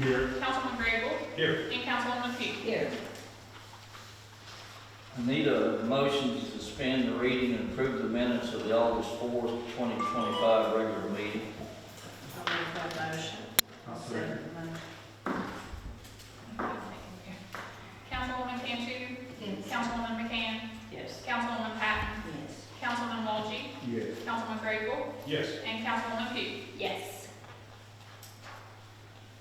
Here. Councilman Grable. Here. And Councilwoman Pugh. Here. I need a motion to suspend the reading and approve the minutes of the August 4th, 2025 regular meeting. I'll make that motion. I'll second. Councilwoman Cantu. Yes. Councilwoman McCann. Yes. Councilwoman Patton. Yes. Councilman Walgie. Yes. Councilman Grable. Yes. And Councilwoman Pugh. Yes.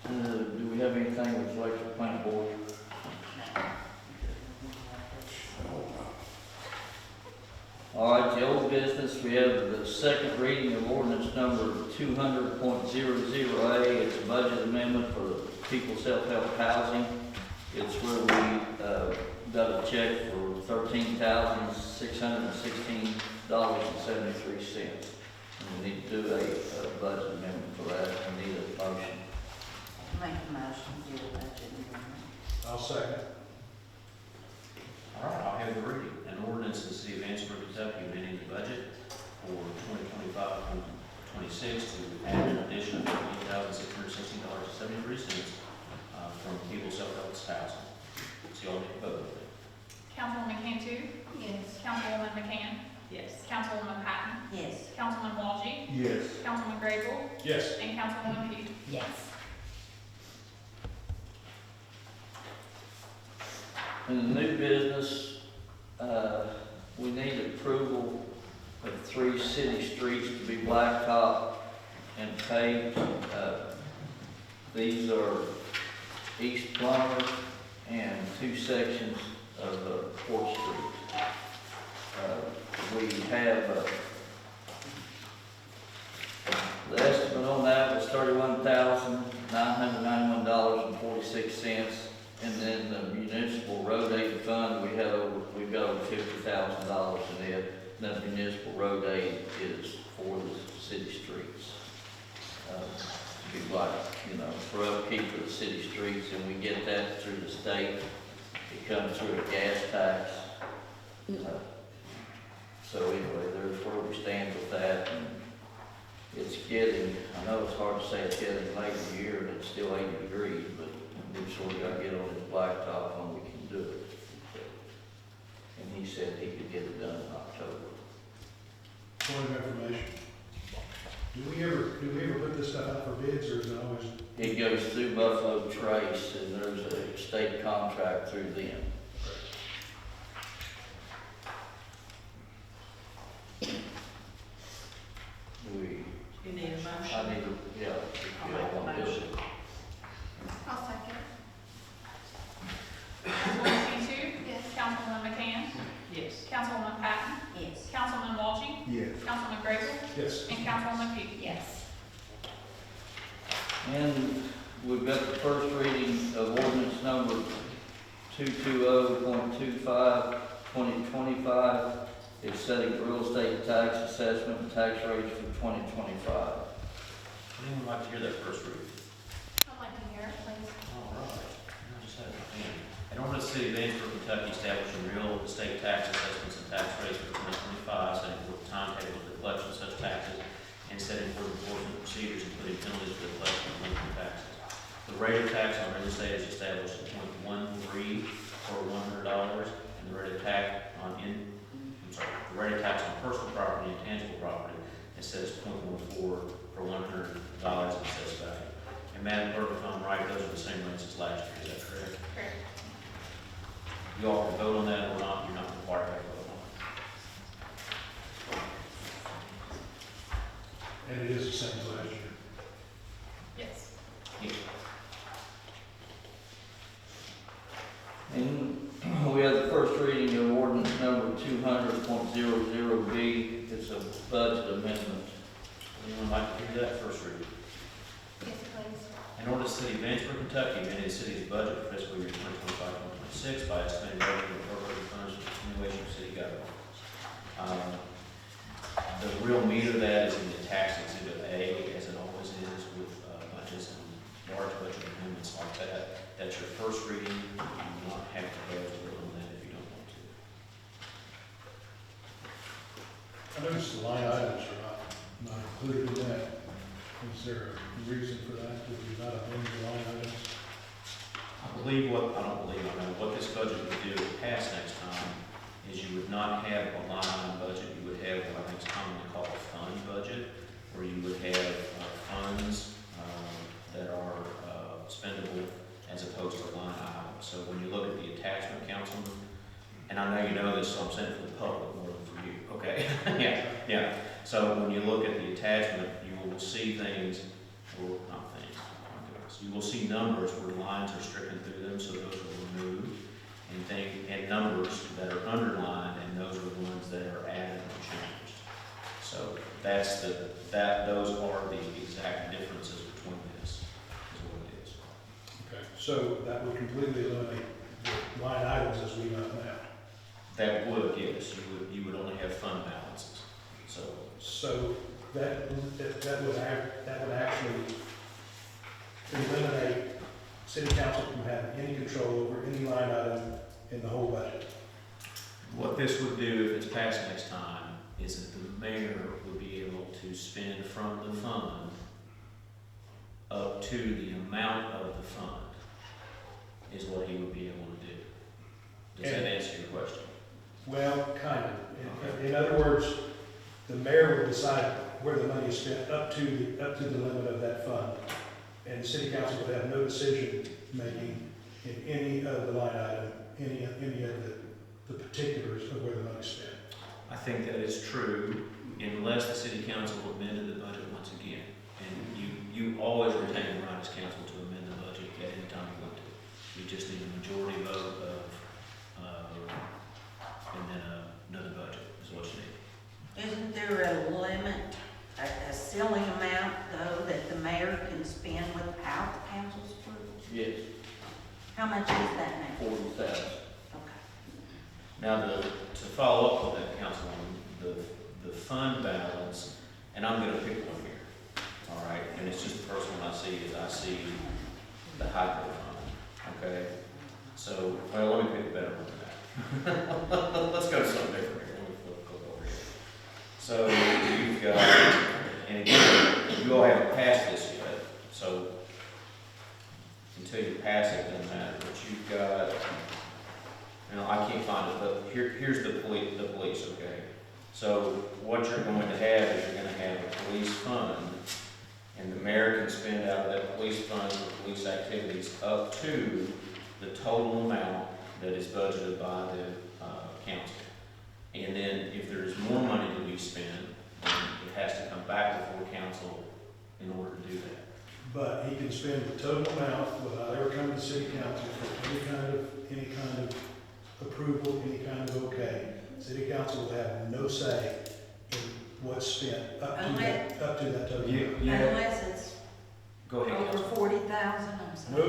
Do we have anything with the electric plant board? All right, the old business, we have the second reading of ordinance number 200.00A. It's a budget amendment for the people's self-help housing. It's where we got a check for $13,616.73. And we need to do a budget amendment for that. I need a motion. Make a motion to do the budget amendment. I'll second. All right, I'll have the reading. An ordinance in the city of Vanceburg, Kentucky, amending the budget for 2025-26 to add an addition of $13,616.73 from people's self-help housing. So y'all need to vote on it. Councilwoman Cantu. Yes. Councilwoman McCann. Yes. Councilwoman Patton. Yes. Councilman Walgie. Yes. Councilman Grable. Yes. And Councilwoman Pugh. Yes. In the new business, we need approval of 3 city streets to be blacktop and paved. These are East Plummer and 2 sections of Fourth Street. We have the estimate on that was $31,991.46. And then the municipal road aid fund, we've got over $50,000 in it. That municipal road aid is for the city streets. To be like, for upkeep of the city streets, and we get that through the state. It comes through a gas tax. So anyway, there's where we stand with that. And it's getting, I know it's hard to say it's getting late in the year and it's still 80 degrees, but we sort of got to get on this blacktop when we can do it. And he said he could get it done in October. Point of information. Do we ever put this stuff out for bids, or is it always? It goes through Buffalo Trace, and there's a state contract through them. You need a motion? I need to, yeah, if I'll you make a all want to do motion. it. I'll second. Councilwoman Cantu. Yes. Councilwoman McCann. Yes. Councilwoman Patton. Yes. Councilman Walgie. Yes. Councilman Grable. Yes. And Councilwoman Pugh. Yes. And we've got the first reading of ordinance number 220.25/2025. It's setting real estate tax assessment and tax rates for 2025. Anyone like to hear that first reading? I'd like to hear it, please. All right. I just had it in. An ordinance, City of Vanceburg, Kentucky, establishing real estate tax assessments and tax rates for 2025, setting forth the timetable for the collection of such taxes, and setting forth enforcement procedures, including penalties for the collection of delinquent taxes. The rate of tax on real estate is established at 0.13 for $100, and the rate of tax on the rate of tax on personal property and tangible property is set as 0.14 for $100 in assessed value. And Madam Clerk, if I'm right, those are the same rates as last year, is that correct? Correct. You all can vote on that or not, you're not required to vote on And it is the same as last year. Yes. it. And we have the first reading of ordinance number 200.00B. It's a budget amendment. Anyone like to hear that first reading? Yes, please. An ordinance, City of Vanceburg, Kentucky, amending the city's budget for fiscal year 2025-26 by estimating revenue and appropriating funds for the continuation of city government. The real meat of that is in the tax exhibit A, as it always is with budgets and large budget amendments like that. That's your first reading. You do not have to vote on that if you don't want to. I noticed the line items are not included in that. Is there a reason for that? Did we not amend the line items? believe what, I don't believe, I know what this budget would do if passed next time is you would not have a line item budget, you would have what I think is commonly called a fund budget, where you would have funds that are spendable as opposed to line items. So when you look at the attachment, Councilman, and I know you know this, so I'm saying it for the public more than for you, okay? Yeah. So when you look at the attachment, you will see things, or not things, oh my goodness, you will see numbers where lines are stricken through them, so those are removed, and numbers that are underlined, and those are the ones that are added or changed. So those are the exact differences between this, is what it is. Okay, so that would completely eliminate the line items as we know it now. That would, yes, you would only have fund balances, so. So that would actually eliminate city council from having any control over any line item in the whole budget. What this would do if it's passed next time is that the mayor would be able to spend from the fund up to the amount of the fund is what he would be able to do. Does that answer your question? Well, kind of. Okay. In other words, the mayor would decide where the money is spent up to the limit of that fund. And the city council would have no decision making in any of the line item, any of the particulars of where the money is spent. I think that is true unless the city council amended the budget once again. And you always retain the right as council to amend the budget at any time you want to. You just need a majority vote of, and then another budget is what you need. Isn't there a limit, a ceiling amount though, that the mayor can spend without the council's approval? Yes, How much is that now? 40,000. Okay. Now, to follow up with that, Councilwoman, the fund balance, and I'm gonna pick one here, all right? And it's just the first one I see is I see the hydro fund, okay? So, well, let me pick a better one than that. Let's go to something different here. Let me flip over here. So, you've got, and again, you all haven't passed this yet, so until you pass it, it doesn't matter, but you've got, I can't find it, but here's the police, okay? So what you're going to have is you're gonna have a police fund, and the mayor can spend out of that police fund for police activities up to the total amount that is budgeted by the council. And then if there's more money to be spent, then it has to come back before council in order to do that. But he can spend the total amount without ever coming to city council for any kind of approval, any kind of okay. City council will have no say in what's spent up to that total amount. Unless it's Go ahead, over Councilman. 40,000, I'm sorry.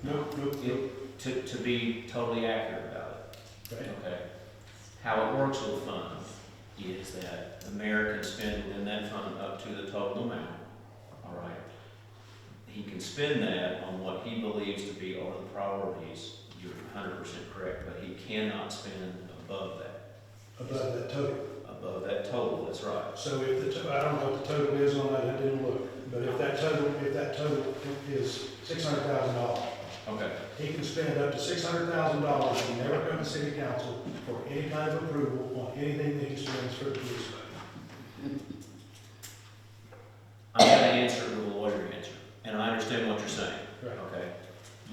Nope. To be totally accurate about Right. it, okay? How it works with funds is that the mayor can spend within that fund up to the total amount, all right? He can spend that on what he believes to be are the priorities, you're 100% correct, but he cannot spend above that. Above that total. Above that total, that's right. So if I don't know what the total is on that, I didn't look, but if that total is $600,000, Okay, he can spend up to $600,000 and never come to city council for any kind of approval on anything that he spends for the police budget. I'm gonna answer it with a lawyer answer, and I understand what you're saying. Right. Okay,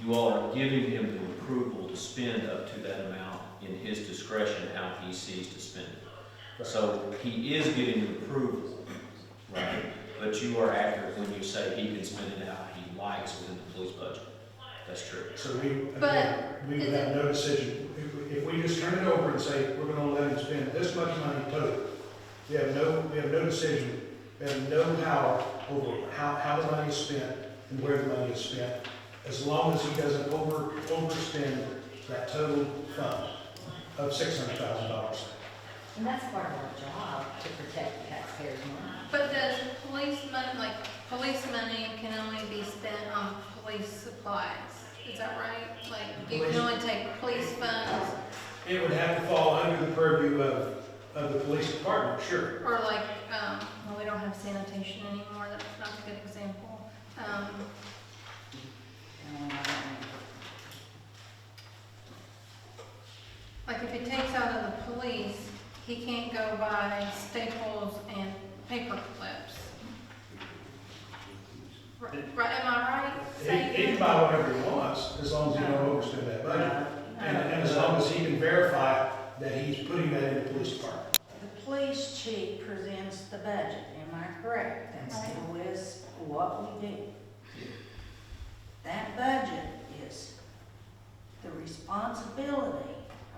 you all are giving him the approval to spend up to that amount in his discretion how he sees to spend it. Right. So he is getting the approval, right? But you are accurate when you say he can spend it how he likes within the police budget. That's true. So we would But have no decision. If we just turn it over and say, we're gonna let him spend this much money total, we have no decision, we have no power over how the money is spent and where the money is spent, as long as he doesn't overspend that total fund of $600,000. And that's part of our job, to protect the taxpayers' money. But does police money can only be spent on police supplies? Is that right? Like, you can only take police funds, It would have to fall under the purview of the police department, sure. or like, well, we don't have sanitation anymore, that's not a good example. No, I don't know. Like if he takes out of the police, he can't go buy staples and paper clips. Right, am I right? He saying can that? buy whatever he wants, as long as he don't overspend that budget. And as long as he can verify that he's putting that in the police department. The police chief presents the budget, am I correct? That's always what we do. That budget is the responsibility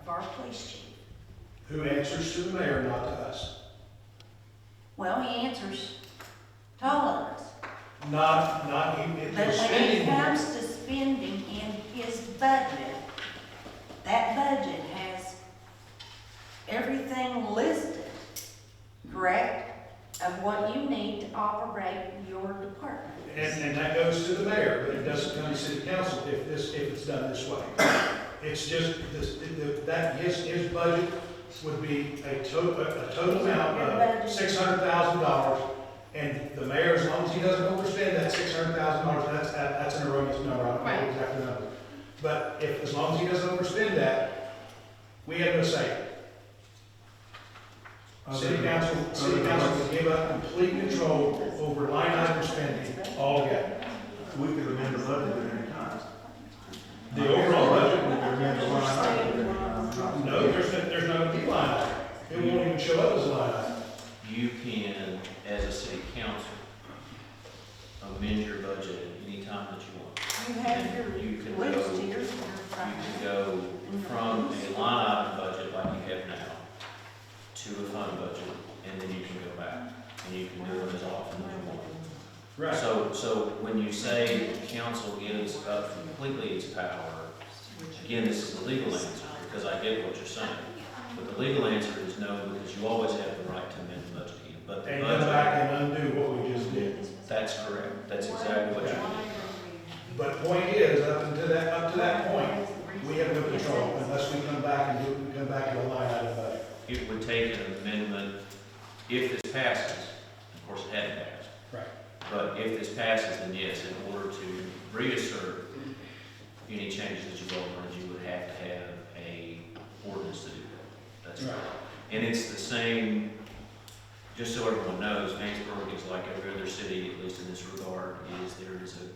of our police chief. Who answers to the mayor, not to us. Well, he answers to all of us. Not, if But you're when it spending. comes to spending in his budget, that budget has everything listed, correct, of what you need to operate your department. And that goes to the mayor, but it doesn't come to city council if it's done this way. It's just, his budget would be a total amount of $600,000. And the mayor, as long as he doesn't overspend that $600,000, that's an erroneous number, I don't know exactly the number. But as long as he doesn't overspend that, we have no say. City council will give up complete control over line item spending altogether. We could amend the budget at any time. The overall budget, We could amend the line item at any time. no, there's no line item. It won't even show up as a line item. You can, as a city council, amend your budget at any time that you want. You have your You can list go- here. You can go from a line item budget like you have now to a fund budget, and then you can go back, and you can do it as often as you want. Right. So when you say council gives up completely its power, again, this is the legal answer, because I get what you're saying. But the legal answer is no, because you always have the right to amend the budget again. But the And come back budget, and undo what we just did. that's correct, that's exactly what you did. But point is, up to that point, we have no control unless we come back to a line item budget. It would take an amendment, if this passes, of course it hadn't passed, Right. but if this passes, then yes, in order to reassert any changes that you've overrun, you would have to have a ordinance to do that. That's Right. right. And it's the same, just so everyone knows, Vanceburg is like every other city, at least in this regard, is there is a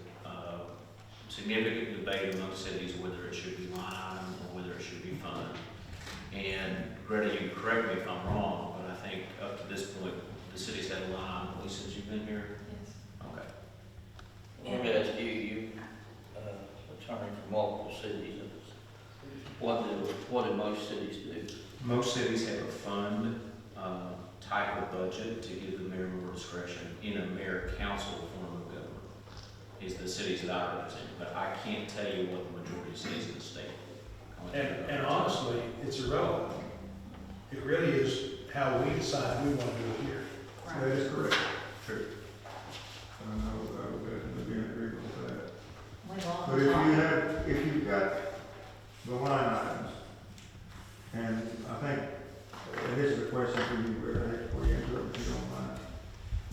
significant debate among cities whether it should be line item or whether it should be fund. And Greta, you can correct me if I'm wrong, but I think up to this point, the city's had a line item, at least since you've been here. Okay. Let me ask you, attorney for multiple cities, what do most cities do? Most cities have a fund type of budget to give the mayor more discretion in a mayor-council form of government, is the cities that I represent. But I can't tell you what the majority of cities in the state. And honestly, it's irrelevant. It really is how we decide we want to do it here. That is correct. True. I would definitely be in agreement with that. We've all But talked. if you've got the line items, and I think, and this is a question for you, Rick, before you interrupt, if you don't mind.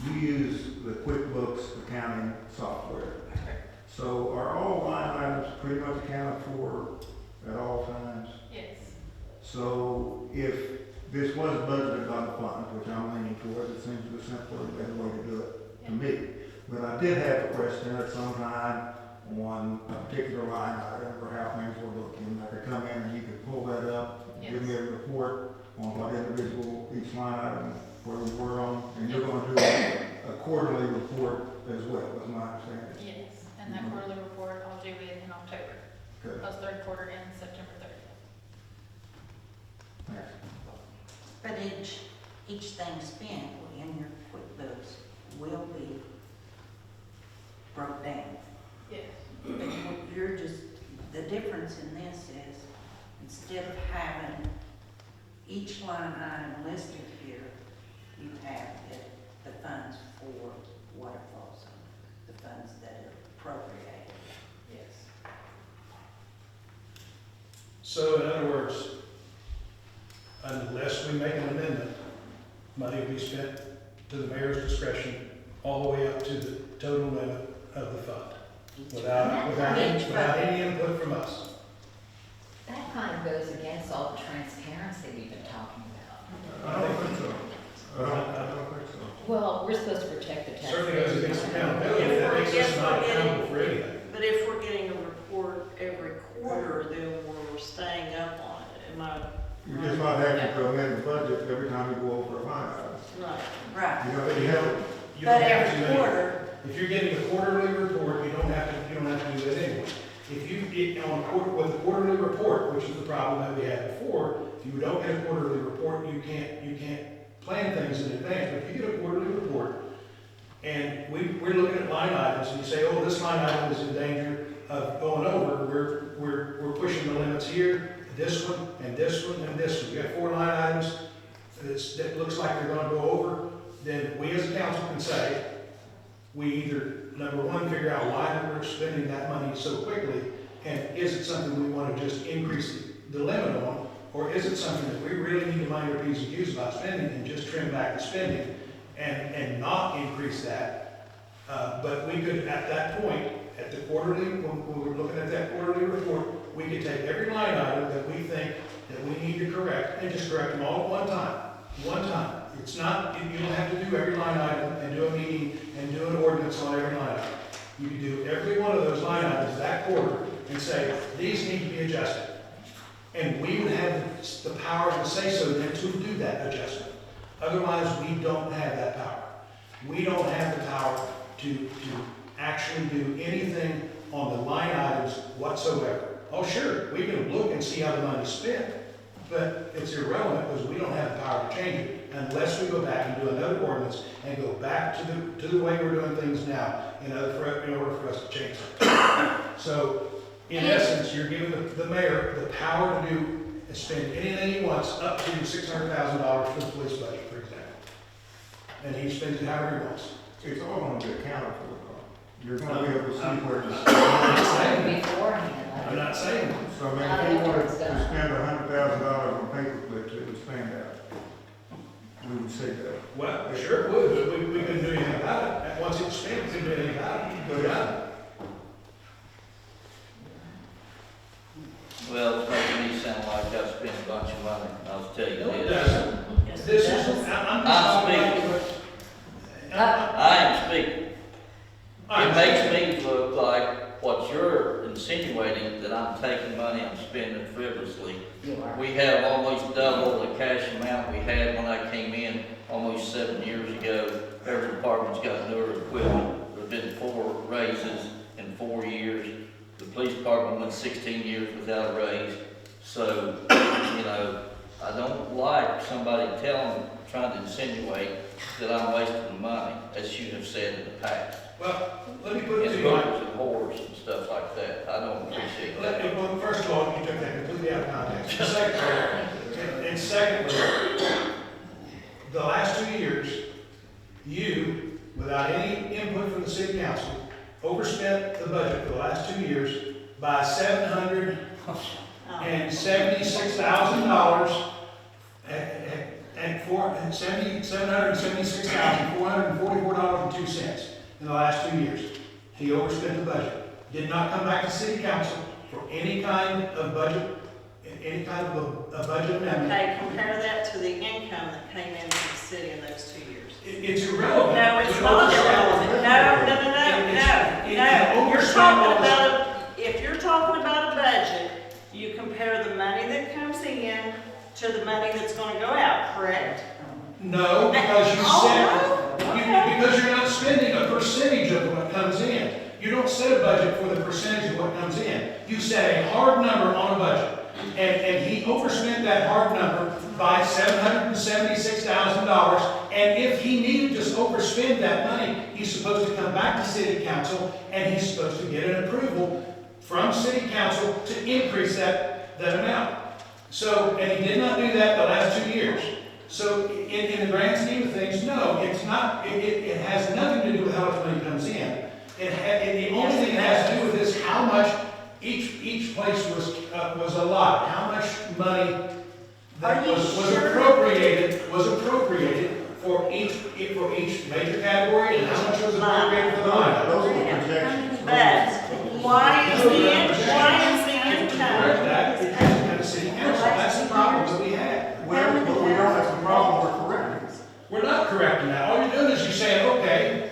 You use the QuickBooks accounting software. So are all line items pretty much accounted for at all times? Yes. So if this was budgeted by the fund, which I'm leaning towards, it seems the simpler, better way to do it to me. But I did have a question at some time on a particular line item or how things were looking. I could come in and you could pull that up, give me a report on what individual each line item where we were on, and you're gonna do a quarterly report as well, is my understanding. Yes, and that quarterly report, I'll do it in October. Okay, Plus third quarter ends September 30th. thanks. But each thing spent in your QuickBooks will be broke down. Yes. But you're just, the difference in this is, instead of having each line item listed here, you have the funds for what it falls on, the funds that are appropriated. Yes. So in other words, unless we make an amendment, money will be spent to the mayor's discretion all the way up to the total limit of the fund, without any input from us. That kind of goes against all the transparency we've been talking about. I don't think so. I don't think so. Well, we're supposed to protect the taxpayers. Certainly goes against accountability, that makes us not accountable for anything. But if we're getting a report every quarter, then we're staying up on it, am I? You're just not having to amend the budget every time you go over a line item. Right. Right. You know, you have, You But don't have every to, quarter, if you're getting a quarterly report, you don't have to do that anyway. If you get on with a quarterly report, which is the problem that we had before, if you don't get a quarterly report, you can't plan things in advance. But if you get a quarterly report, and we're looking at line items, and you say, oh, this line item is in danger of going over, we're pushing the limits here, this one, and this one, and this one. You have 4 line items that looks like they're gonna go over, then we as a council can say, we either, number one, figure out why we're spending that money so quickly, and is it something we want to just increase the limit on, or is it something that we really need to mind our P's and Q's about spending and just trim back the spending and not increase that? But we could, at that point, at the quarterly, when we're looking at that quarterly report, we could take every line item that we think that we need to correct and just correct them all at one time. One time. It's not, you don't have to do every line item and do a meeting and do an ordinance on every line item. You can do every one of those line items that quarter and say, these need to be adjusted. And we would have the power to say so then to do that adjustment. Otherwise, we don't have that power. We don't have the power to actually do anything on the line items whatsoever. Oh, sure, we can look and see how the money's spent, but it's irrelevant because we don't have the power to change it unless we go back and do another ordinance and go back to the way we're doing things now in order for us to change it. So, in essence, you're giving the mayor the power to do and spend anything he wants up to $600,000 for the police budget, for example. And he spends it however he wants. it's all going to be accounted for. You're going to be able to see where it's. Beforehand. I'm not saying. So, I mean, if you wanted to spend $100,000 on paper clips, it would stand out. We would say that. Well, sure it would, but we couldn't do anything about it. Once it's spent, we couldn't do anything about it. Go down. Well, it's making me sound like I spent a bunch of money, I'll tell you No, it this. doesn't. Yes, This it is, does. I'm just talking about. I am speaking. It makes me look like what you're insinuating, that I'm taking money and spending it frivolously. You are. We have almost double the cash amount we had when I came in almost 7 years ago. Every department's got newer equipment. There've been 4 raises in 4 years. The police department went 16 years without a raise. So, you know, I don't like somebody trying to insinuate that I'm wasting the money, as you have said in the past. Well, let me put it to And you like. hookers and whores and stuff like that. I don't appreciate that. Well, first of all, you took that completely out of context. And secondly, the last 2 years, you, without any input from the city council, overspent the budget for the last 2 years by $776,000 and $776,444.02 in the last 2 years. He overspent the budget. Did not come back to city council for any kind of budget, any kind of a budget amendment. Okay, compare that to the income that came into the city in those 2 years. It's irrelevant. No, it's You not overspent- irrelevant. No. You're talking about, if you're talking about a budget, you compare the money that comes in to the money that's gonna go out, correct? No, because you Oh, said, no? Okay. because you're not spending a percentage of what comes in. You don't set a budget for the percentage of what comes in. You set a hard number on a budget. And he overspent that hard number by $776,000. And if he needed to overspend that money, he's supposed to come back to city council and he's supposed to get an approval from city council to increase that amount. So, and he did not do that the last 2 years. So in the grand scheme of things, no, it's not, it has nothing to do with how much money comes in. The only thing it has to do with is how much each place was allotted, how much money that was appropriated for each major category, and how much was appropriated for the line. Those are the projections. But why is the income? Correct that, it has correcting that. All you're doing is you're saying, okay,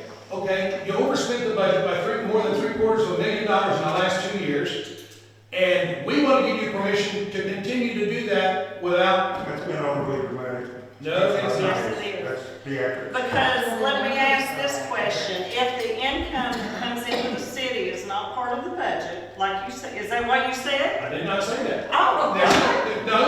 you overspent the budget by more than $750,000 in the last 2 years, and we want to give you permission to continue to do that without. That's been overly dramatic. No, it's not. Yes, it is. That's theatrics. Because let me ask this question, if the income that comes into the city is not part of the budget, like you said, is that what you said? I did not say that. Oh,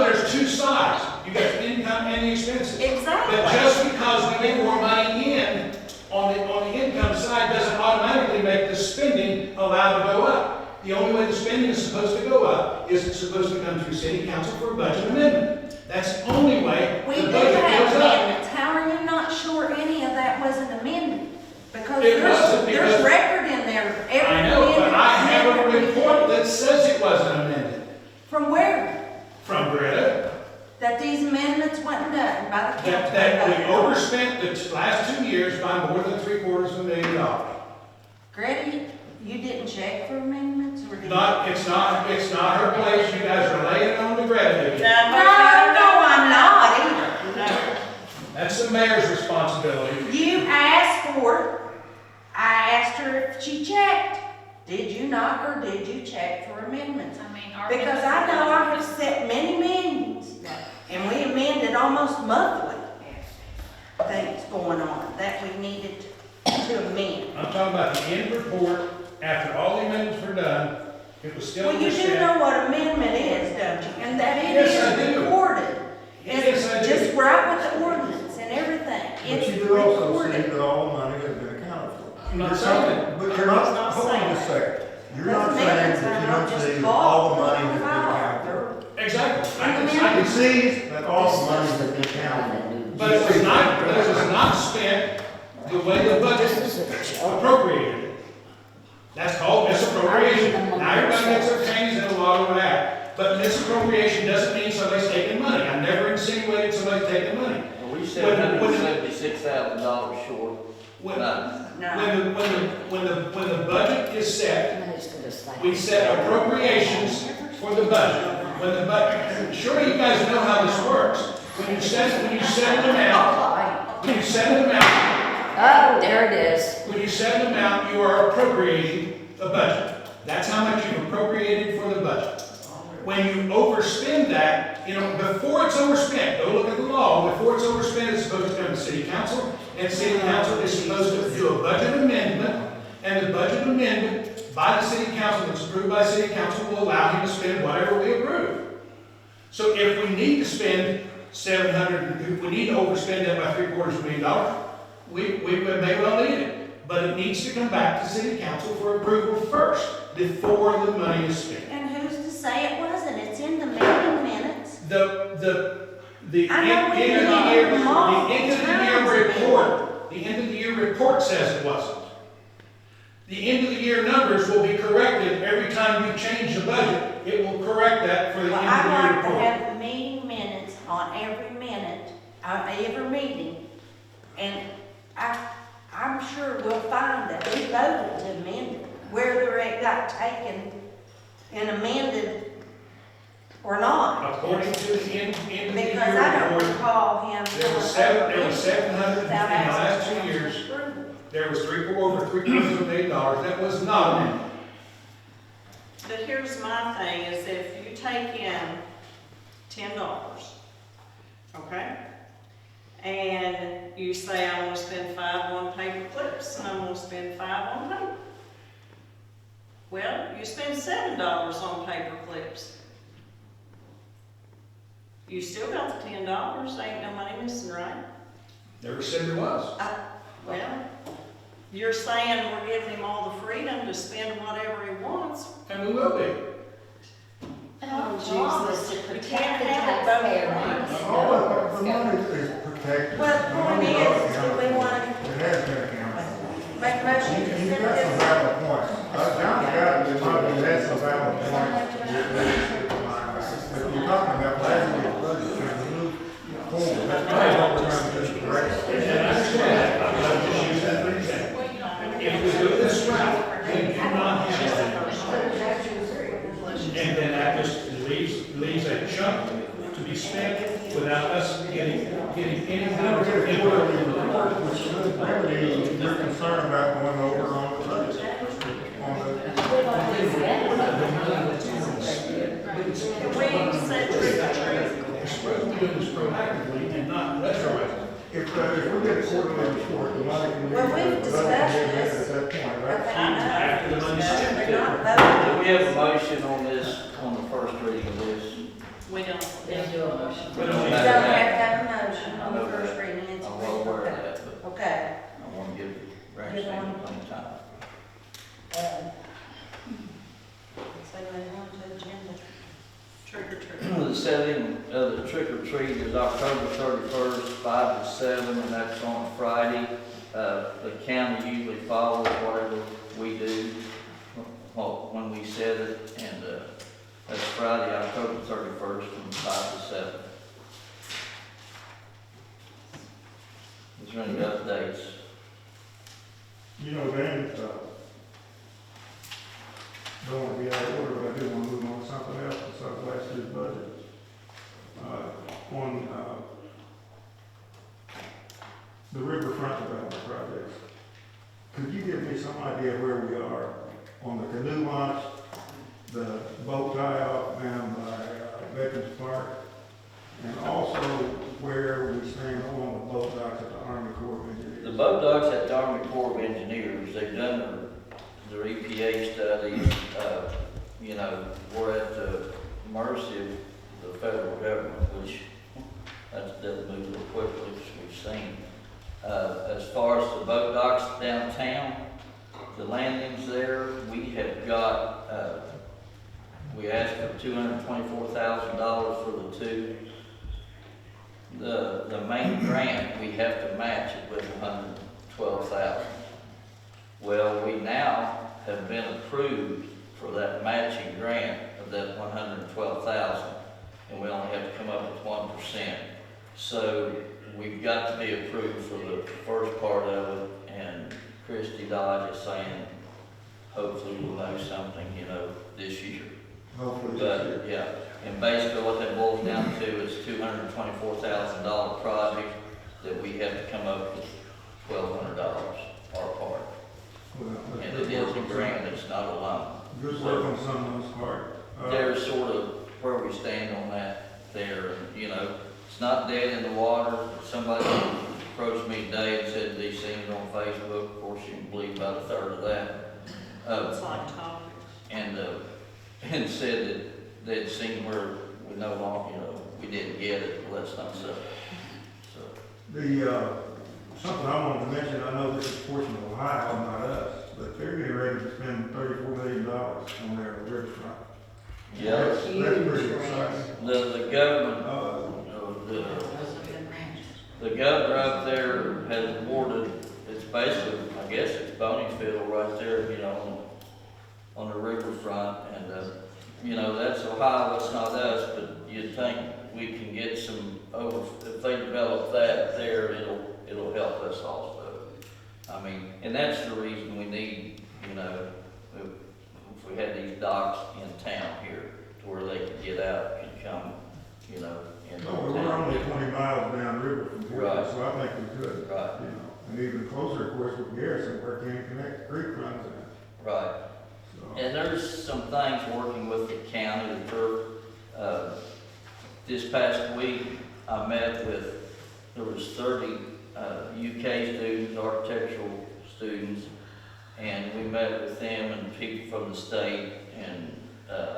There's two sides. You got the income and the expenses. exactly. But just because we get more money in on the income side doesn't automatically make the spending allowed to go up. The only way the spending is supposed to go up is it's supposed to come through city council for a budget amendment. That's the only way We the do budget have goes up. amendments, how are you not sure any of that wasn't amended? Because It wasn't, because- there's record in there, every I know, but amendment. I have a amendment we report did. that says it wasn't amended. From where? From Greta, That these amendments wasn't done by the council. that we overspent the last 2 years by more than $750,000. Greta, you didn't check for amendments or did you? It's not her place. You guys are laying it on to Greta again. No, I'm not either. No. That's the mayor's responsibility. You asked for it. I asked her if she checked. Did you not, or did you check for amendments? I mean, our. Because I know I have set many meetings, and we amended almost monthly things going on that we needed to amend. I'm talking about the end report, after all the amendments were done, it was still. Well, you do overspent. know what amendment is, don't you? And that it Yes, I is do. recorded. Yes, I It's do. just right with the ordinance and everything. But It's you do also see recorded. that all the money has been accounted for. I'm not You're saying But you're He's not, not hold on saying just a second. You're Those not saying amendments that you are don't just see that bought, all the money put has been on accounted for. exactly. And I He can see, sees that all the money has been accounted for. but it was not spent the way the budget appropriated. That's called misappropriation. Now everybody gets their panties in a lot over that. But misappropriation doesn't mean somebody's taking money. I never insinuated somebody's taking money. We $776,000 short. When, No. No. when the budget is set, Money's gonna stay. we set appropriations for the budget. When the budget, surely you guys know how this works. When you set an amount, Oh, there it is. when you set an amount, you are appropriating the budget. That's how much you've appropriated for the budget. When you overspend that, before it's overspent, go look at the law, before it's overspent, it's supposed to come to city council, and city council is supposed to do a budget amendment, and the budget amendment by the city council, that's approved by city council, will allow him to spend whatever we approve. So if we need to spend if we need to overspend that by $750,000, we may well need it. But it needs to come back to city council for approval first, before the money is spent. And who's to say it wasn't? It's in the meeting minutes. The I know we end of did the year, them all the end of the times. year report, the end of the year report says it wasn't. The end of the year numbers will be corrected every time you change the budget. It will correct that for the Well, end of I'd the like year to report. have the meeting minutes on every minute, every meeting. And I'm sure we'll find that we voted to amend it, whether it got taken and amended or not. According to the end of the year Because I don't report, recall him. there was 700, in the without last asking 2 years, council's approval. there was over $750,000. That was not amended. But here's my thing, is if you take in $10, okay? And you say, I want to spend 5 on paper clips, and I want to spend 5 on paper. Well, you spend $7 on paper clips. You still got the $10, ain't no money missing, right? Never said there was. Well, you're saying we're giving him all the freedom to spend whatever he wants. And we will be. Our job is to You protect can't the have it both taxpayer ways. money. All of the money is protected. Well, the point is, do we want to It has been accounted for. make a motion to You've send got some this? valid points. John's got, you probably had some valid points. But you're talking about last year's budget, trying to move forward. That's probably what we're trying to do, correct? And I understand that, but I'll just use that for example. If we go this route, we do not have that. And then that just leaves a chunk to be spent without us getting any kind of input. which should remedy your concern about going over on the budget. On the, We've already said Can we set trick or treat? We're doing this proactively and not retroactively. if we get a quarterly report, the money can be. Well, we've discussed At this. that point, right? Okay, I know. After the money's spent. We're not Do voting. we have a motion on this, on the first reading of this? We don't. They do a motion. We You don't don't need have to that. have a motion on the first reading, it's. I'm well aware of that, but Okay. I want to give Randy plenty of time. So we want to agenda. Trick or treat. The setting of the trick or treat is October 31st, 5 to 7, and that's on Friday. The county usually follows whatever we do when we set it, and that's Friday, October 31st, from 5 to 7. Is there any updates? You know, Dan, don't want to be out of order, but I do want to move on to something else besides last year's budget. On the Riverfront development projects, could you give me some idea where we are on the canoe launch, the boat tie-off down by Veterans Park, and also where we stand on the boat docks at the Army Corps of Engineers? The boat docks at the Army Corps of Engineers, they've done their EPA studies. You know, we're at the mercy of the federal government, which that doesn't move real quickly, as we've seen. As far as the boat docks downtown, the landings there, we have got, we asked for $224,000 for the two. The main grant, we have to match it with $112,000. Well, we now have been approved for that matching grant of that $112,000, and we only have to come up with 1%. So we've got to be approved for the first part of it, and Christy Dodge is saying, hopefully we'll know something, you know, this year. Hopefully this year. But, yeah, and basically what that boils down to is $224,000 project that we have to come up with $1,200 our part. Well, that's And good it is work a on grant, it's not a loan. Good work on someone's part. There's sort of where we stand on that there, and, you know, it's not dead in the water. Somebody approached me today and said they've seen it on Facebook, of course you can believe about a third of that. It's like talking. And said that they'd seen where we no longer, you know, we didn't get it, well, that's not so. The, something I wanted to mention, I know this is a portion of Ohio, not us, but they're getting ready to spend $34 million on their riverfront. Yeah, That's pretty exciting. the government, the governor up there has awarded, it's basically, I guess it's Boneyfield right there, you know, on the riverfront, and, you know, that's Ohio, it's not us, but you'd think we can get some, if they develop that there, it'll help us also. I mean, and that's the reason we need, you know, if we had these docks in town here, to where they can get out and come, you know, into No, we're town. only 20 miles downriver from here, Right. so I think we could. Right. You know, and even closer, of course, with Garrison, where Canyon Connect Creek runs in. Right. So, And there's some things working with the county that they're, this past week, I met with, there was 30 UK students, architectural students, and we met with them and people from the state, and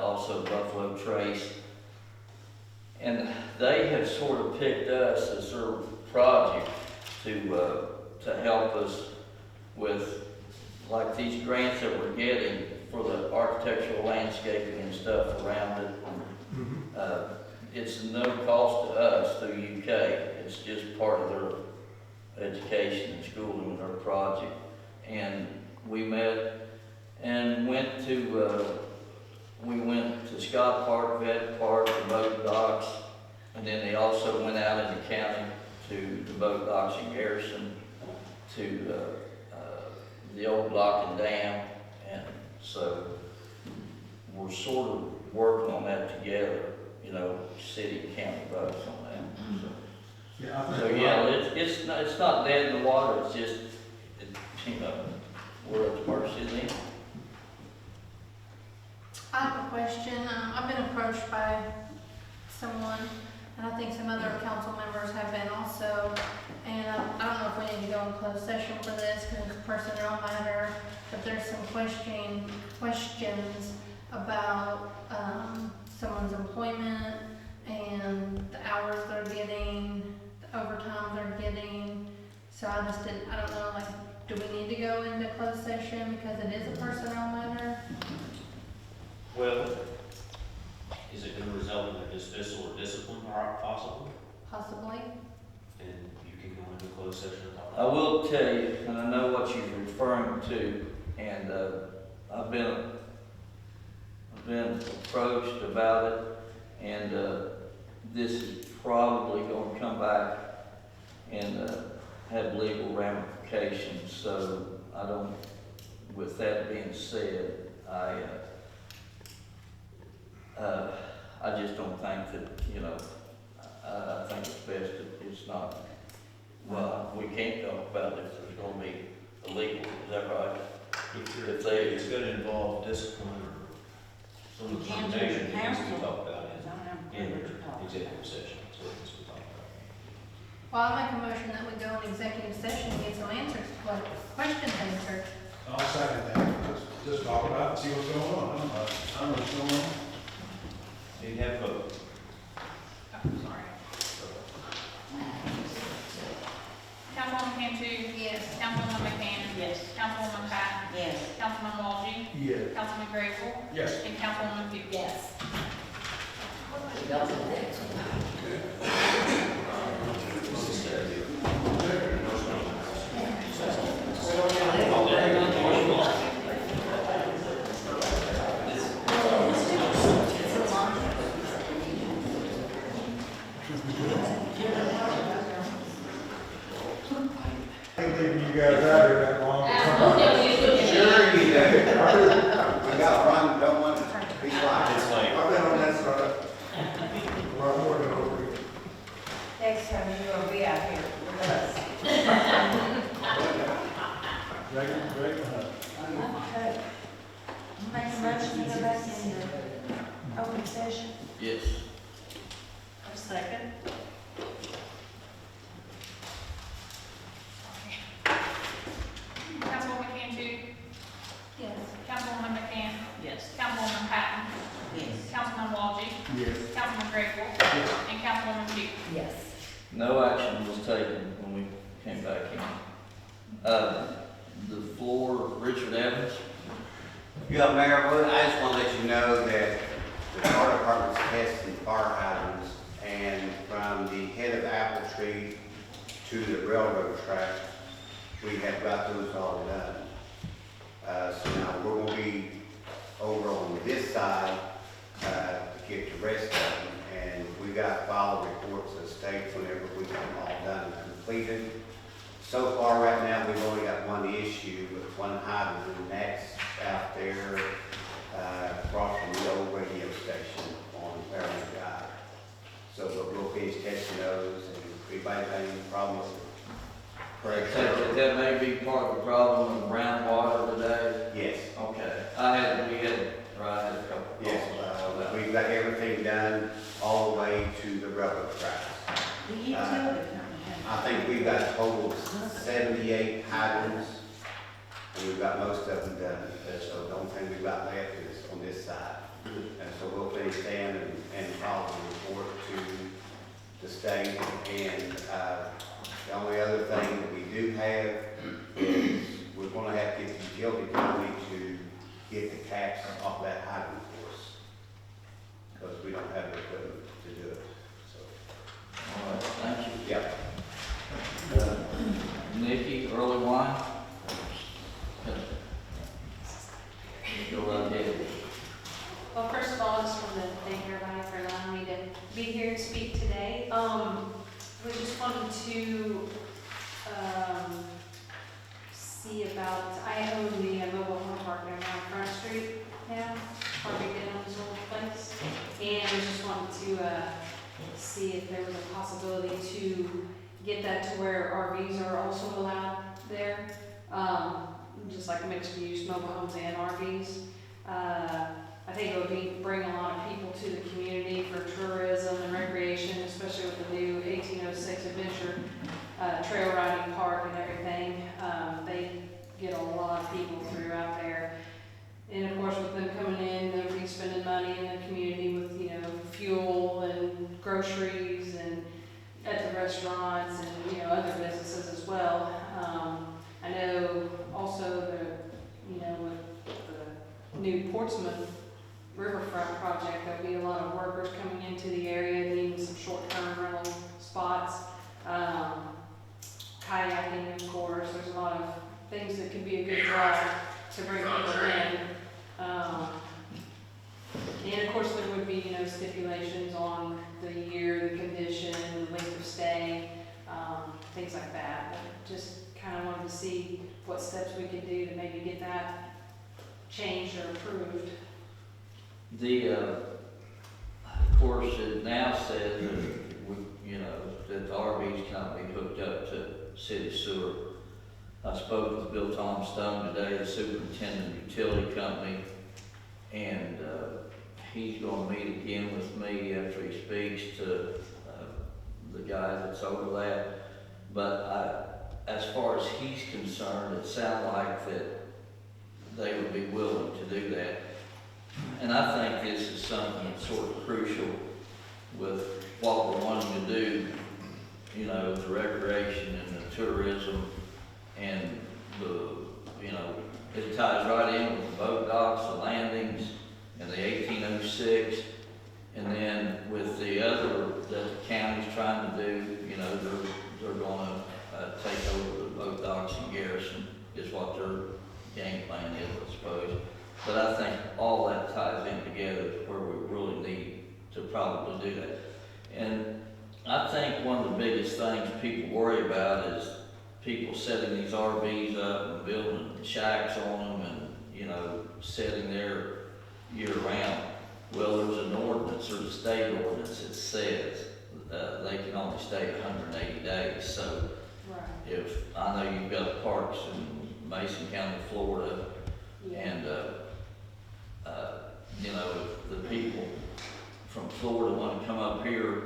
also Buffalo Trace. And they have sort of picked us as their project to help us with, like, these grants that we're getting for the architectural landscaping and stuff around it. mhm. It's no cost to us through UK, it's just part of their education and schooling and their project. And we met and went to Scott Park, Vet Park, the boat docks, and then they also went out in the county to the boat docks in Garrison, to the old lock and dam, and so we're sort of working on that together, you know, city and county both on that. So Yeah, I think. So, yeah, it's not dead in the water, it's just, you know, we're at the mercy of them. I have a question. I've been approached by someone, and I think some other council members have been also. And I don't know if we need to go in closed session for this because it's personnel matter, but there's some questions about someone's employment and the hours they're getting, the overtime they're getting. So I don't know, like, do we need to go into closed session because it is a personnel matter? Well, is it gonna result in a dismissal or discipline possible? Possibly. And you can go into closed session and talk I about will tell you, and I know what you're referring to, and I've been approached about it, and this is probably going to come back and have legal ramifications. So I don't. With that being said, I just don't think that, you know, I think it's best that it's not, well, we can't talk about it if there's gonna be illegal, is that right? If they, it's gonna involve discipline or some You can't do termination, it it needs to be council. talked about Because I don't in know what you're talking executive session, so it needs to be talked about. Well, I'll make a motion that we go in executive session and get some answers, questions answered. I'll second that. Just talk about it, see what's going on. I don't know what's going on. Do you have a vote? I'm sorry. Councilwoman Cantu? Yes. Councilwoman McCann? Yes. Councilwoman Patton? Yes. Councilman Walgie? Yeah. Councilman Grable? Yes. And Councilwoman Hughes? Yes. Go to the next one. I ain't leaving you guys out here that long. Sure you do. We got one, don't want to be quiet. It's late. I've been on that side. A lot more than over here. Next time you will be out here with us. Okay. Make a motion to go back into open session. yes. A second. Councilwoman Cantu? Yes. Councilwoman McCann? Yes. Councilwoman Patton? Yes. Councilman Walgie? Yes. Councilman Grable? And Councilwoman Hughes? Yes. No action was taken when we came back in. The floor, Richard Evans. Yeah, Mayor, well, I just want to let you know that the fire department's testing fire hydrants, and from the head of Apple Tree to the railroad track, we have got those all done. So now we're going to be over on this side to get the rest of them, and we got follow reports of states whenever we get them all done and completed. So far, right now, we've only got one issue with one hydrant, and that's out there across from the old radio station on Fairmont Drive. So we'll finish testing those, and if anybody has any problems with That may be part of the problem with groundwater today. yes. Okay. I had a couple. Yes, we've got everything done all the way to the railroad tracks. The utility company. I think we've got a total of 78 hydrants, and we've got most of them done. So the only thing we've got left is on this side. And so we'll finish them and follow the report to the state. And the only other thing that we do have is we're gonna have to get the utility company to get the caps off that hydrant for us, because we don't have the equipment to do it, so. All right, thank you. Yeah. Nikki, early wine? Go right ahead. Well, first of all, I just want to thank everybody for allowing me to be here and speak today. We just wanted to, see about, I own the mobile home park down on Front Street now, Harvey Denham's old place. And we just wanted to, see if there was a possibility to get that to where RVs are also allowed there. Just like mixed use mobile homes and RVs. I think it would bring a lot of people to the community for tourism and recreation, especially with the new 1806 Adventure trail riding park and everything. They get a lot of people throughout there. And of course, with them coming in, they'll be spending money in the community with, you know, fuel and groceries and at the restaurants and, you know, other businesses as well. I know also the, you know, with the new Portsmouth Riverfront project, there'll be a lot of workers coming into the area, needing some short-term rental spots. Kayaking, of course, there's a lot of things that could be a good draw to bring people in. And of course, there would be, you know, stipulations on the year, the condition, the length of stay, things like that. But just kind of wanted to see what steps we could do to maybe get that changed or approved. Of course, it now says that you know, that the RVs cannot be hooked up to city sewer. I spoke with Bill Tom Stone today, the superintendent of the utility company, and he's gonna meet again with me after he speaks to the guy that's over that. But as far as he's concerned, it sounds like that they would be willing to do that. And I think this is something that's sort of crucial with what we're wanting to do, you know, the recreation and the tourism and the, you know, it ties right in with the boat docks, the landings, and the 1806. And then with the other that the county's trying to do, you know, they're gonna take over the boat docks in Garrison is what their game plan is, I suppose. But I think all that ties in together to where we really need to probably do that. And I think one of the biggest things people worry about is people setting these RVs up and building shacks on them and, you know, sitting there year round. Well, there's an ordinance, there's a state ordinance that says they can only stay 180 days. So Right. if, I know you've got parks in Mason County, Florida, Yeah. and, you know, if the people from Florida want to come up here,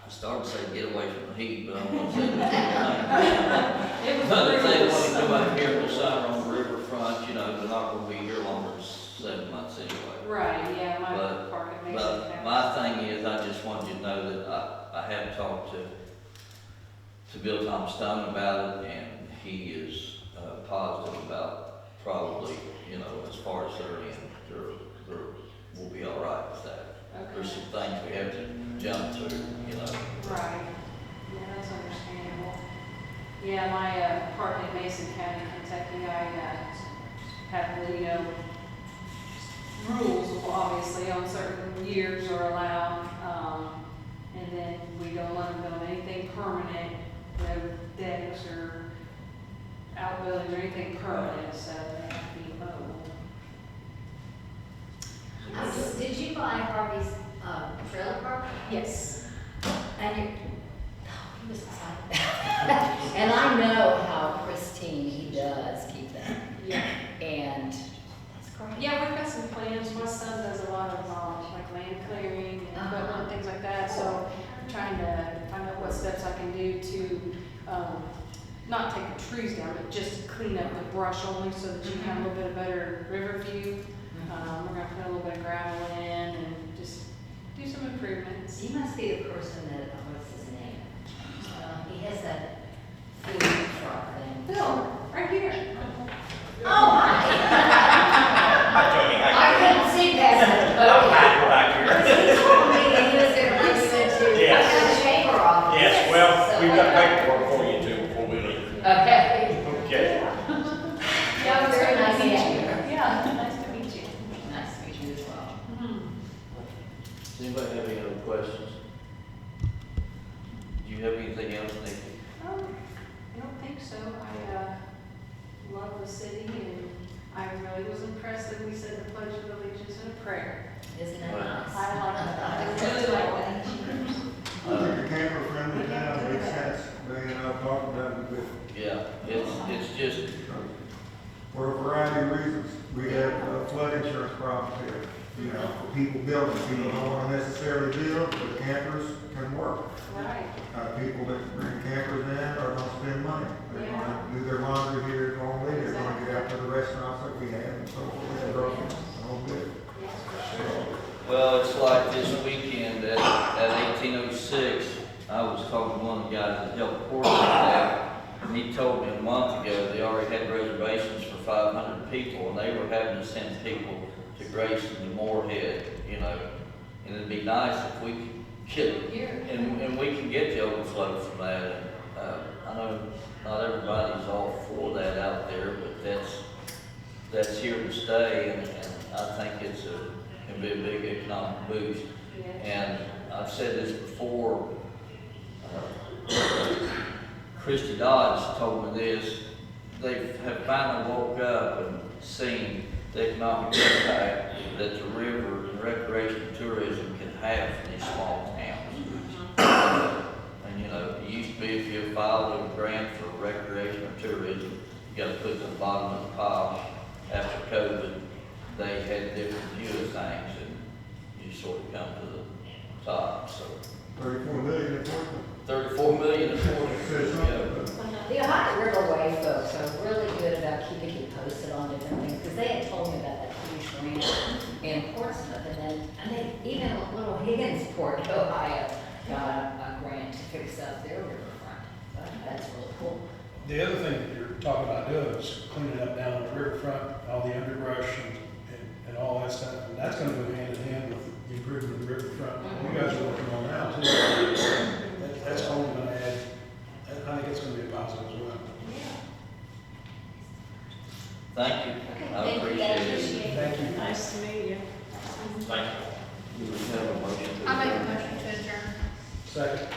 I started to say get away from the heat, but I'm gonna say that. It was But if they really want to come summer. up here in the summer on the riverfront, you know, they're not gonna be here longer than 7 months anyway. Right, yeah, my But- park at Mason But County. my thing is, I just want you to know that I have talked to Bill Tom Stone about it, and he is positive about probably, you know, as far as they're in, we'll be all right with that. There's Okay, some things we have to jump through, you know. right. Yeah, that's understandable. Yeah, my park in Mason County, Kentucky, I have the, you know, rules, obviously, on certain years are allowed. And then we don't let them build anything permanent, no decks or outbuildings or anything permanent, so they have to be mobile. Did you buy Harvey's trailer park? Yes. And you, oh, he was excited. And I know how pristine he does keep that. Yeah. And that's great. Yeah, we've got some plans. My son does a lot of like land clearing and equipment and things like that. So I'm trying to find out what steps I can do to not take the trees down, but just clean up the brush only so that you can have a little bit of better river view. We're gonna put a little bit of gravel in and just do some improvements. You must be the person that, what's his name? He has that food truck thing. Bill, right here. Oh, hi. I couldn't see past it, but he told me that he was gonna bring you into the chamber office. Yes, well, So- we've got paperwork for you too before we leave. Okay. Okay. Yeah, very nice to meet you. Yeah, nice to meet you. Nice to meet you as well. Does anybody have any other questions? Do you have anything else, Nikki? I don't think so. I love the city and I really was impressed that we said the Pledge of Allegiance in a prayer. Isn't that Wow. nice? I like that. I really like that. talking about it with, Yeah, it's just, for a variety of reasons. We have flood insurance problems here. You know, for people building, people don't want to necessarily build, but campers can work. Right. People that bring campers in are gonna spend money. They're gonna do their laundry here normally, they're gonna get out to the restaurants that we have and so forth, and groceries, all good. well, it's like this weekend at 1806, I was talking to one of the guys that helped coordinate that, and he told me a month ago, they already had reservations for 500 people, and they were having to send people to Grayson to Moorhead, you know, and it'd be nice if we could get, and we can get the overflow from that, and, I know not everybody's all for that out there, but that's here to stay, and I think it's can be a big economic boost. And I've said this before, Christy Dodge told me this, they have finally woke up and seen the economic impact that the river and recreational tourism can have in these small towns. And you know, it used to be if you filed a grant for recreational tourism, you gotta put it at the bottom of the pile. After COVID, they had a different view of things, and you sort of come to the top, so. 34 million enforcement. 34 million enforcement, yeah. The Ohio Riverway folks are really good about keeping you posted on different things, because they had told me about that huge grant in Portsmouth, and they, even little Higginsport, Ohio, got a grant to fix up their riverfront. So that's really cool. The other thing that you're talking about doing is cleaning up down on the riverfront, all the underbrush and all that stuff. And that's gonna go hand in hand with the improvement of the riverfront. You guys are working on now too. That's only gonna add, I think it's gonna be a positive as well. Thank you. Okay, I thank you, appreciate it. appreciate it. Thank you. Nice to meet you. Thank you. Do we have a motion to I make a adjourn? motion to adjourn. Second.